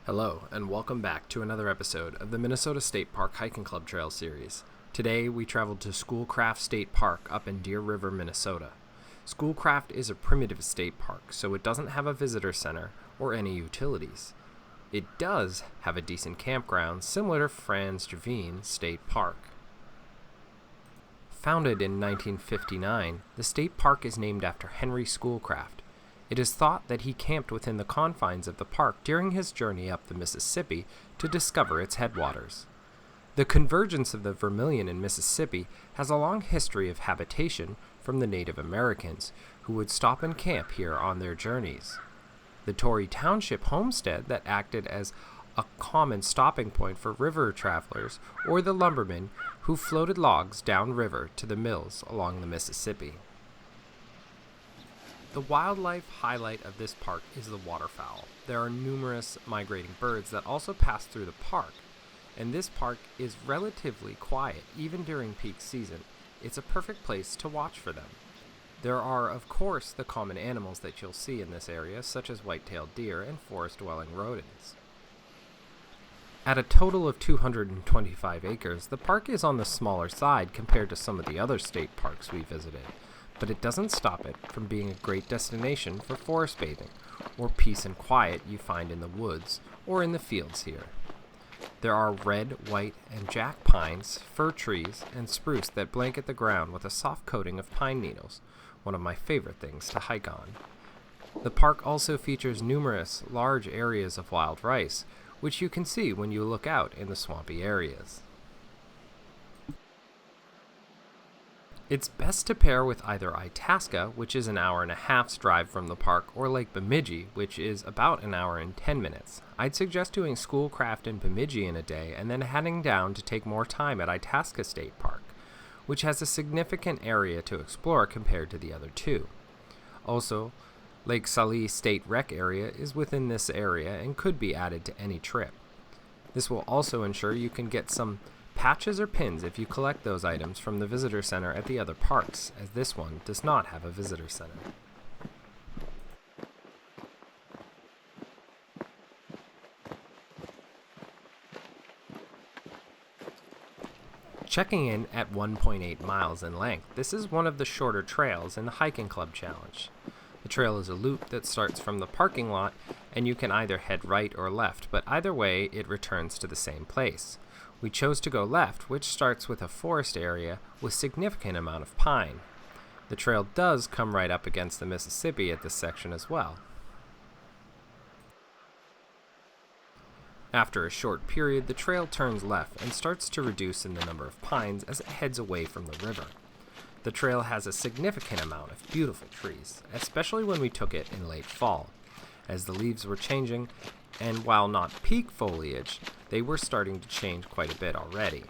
Hello, and welcome back to another episode of the Minnesota State Park Hiking Club Trail Series. Today, we traveled to Schoolcraft State Park up in Deer River, Minnesota. Schoolcraft is a primitive state park, so it doesn't have a visitor center or any utilities. It does have a decent campground similar to Franz Josef State Park. Founded in 1959, the state park is named after Henry Schoolcraft. It is thought that he camped within the confines of the park during his journey up the Mississippi to discover its headwaters. The convergence of the Vermilion and Mississippi has a long history of habitation from the Native Americans, who would stop and camp here on their journeys. The Torrey Township homestead that acted as a common stopping point for river travelers, or the lumbermen who floated logs downriver to the mills along the Mississippi. The wildlife highlight of this park is the waterfowl. There are numerous migrating birds that also pass through the park, and this park is relatively quiet even during peak season. It's a perfect place to watch for them. There are, of course, the common animals that you'll see in this area, such as white-tailed deer and forest-dwelling rodents. At a total of 225 acres, the park is on the smaller side compared to some of the other state parks we visited, but it doesn't stop it from being a great destination for forest bathing, or peace and quiet you find in the woods or in the fields here. There are red, white, and jack pines, fir trees, and spruce that blanket the ground with a soft coating of pine needles, one of my favorite things to hike on. The park also features numerous large areas of wild rice, which you can see when you look out in the swampy areas. It's best to pair with either Itasca, which is an hour and a half's drive from the park, or Lake Bemidji, which is about an hour and 10 minutes. I'd suggest doing Schoolcraft in Bemidji in a day and then heading down to take more time at Itasca State Park, which has a significant area to explore compared to the other two. Also, Lake Salie State Rec area is within this area and could be added to any trip. This will also ensure you can get some patches or pins if you collect those items from the visitor center at the other parks, as this one does not have a visitor center. Checking in at 1.8 miles in length, this is one of the shorter trails in the Hiking Club Challenge. The trail is a loop that starts from the parking lot, and you can either head right or left, but either way it returns to the same place. We chose to go left, which starts with a forest area with significant amount of pine. The trail does come right up against the Mississippi at this section as well. After a short period, the trail turns left and starts to reduce in the number of pines as it heads away from the river. The trail has a significant amount of beautiful trees, especially when we took it in late fall, as the leaves were changing, and while not peak foliage, they were starting to change quite a bit already.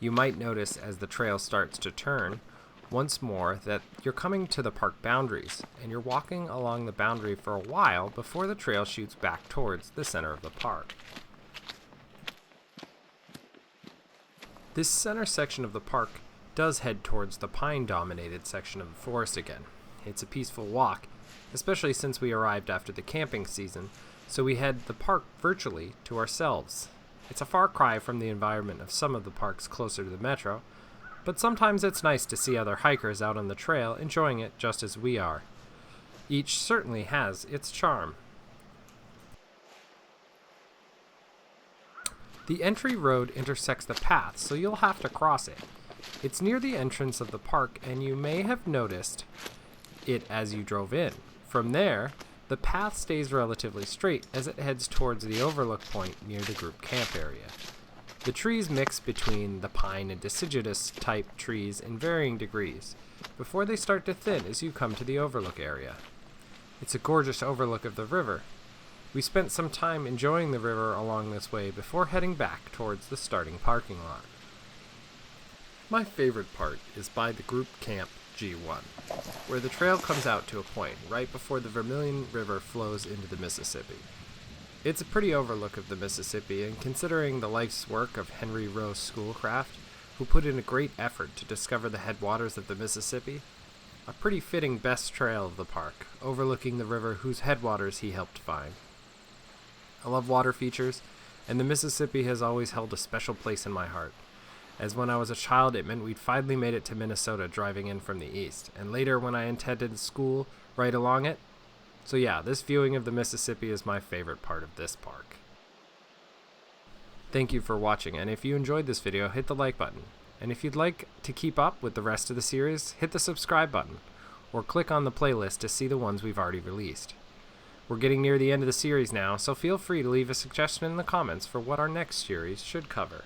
You might notice as the trail starts to turn once more that you're coming to the park boundaries, and you're walking along the boundary for a while before the trail shoots back towards the center of the park. This center section of the park does head towards the pine-dominated section of the forest again. It's a peaceful walk, especially since we arrived after the camping season, so we had the park virtually to ourselves. It's a far cry from the environment of some of the parks closer to the metro, but sometimes it's nice to see other hikers out on the trail enjoying it just as we are. Each certainly has its charm. The entry road intersects the path, so you'll have to cross it. It's near the entrance of the park, and you may have noticed it as you drove in. From there, the path stays relatively straight as it heads towards the overlook point near the group camp area. The trees mix between the pine and deciduous type trees in varying degrees, before they start to thin as you come to the overlook area. It's a gorgeous overlook of the river. We spent some time enjoying the river along this way before heading back towards the starting parking lot. My favorite part is by the group camp G1, where the trail comes out to a point right before the Vermilion River flows into the Mississippi. It's a pretty overlook of the Mississippi, and considering the life's work of Henry Rose Schoolcraft, who put in a great effort to discover the headwaters of the Mississippi, a pretty fitting best trail of the park, overlooking the river whose headwaters he helped find. I love water features, and the Mississippi has always held a special place in my heart, as when I was a child it meant we'd finally made it to Minnesota driving in from the east, and later when I attended school right along it. So yeah, this viewing of the Mississippi is my favorite part of this park. Thank you for watching, and if you enjoyed this video, hit the like button. And if you'd like to keep up with the rest of the series, hit the subscribe button, or click on the playlist to see the ones we've already released. We're getting near the end of the series now, so feel free to leave a suggestion in the comments for what our next series should cover.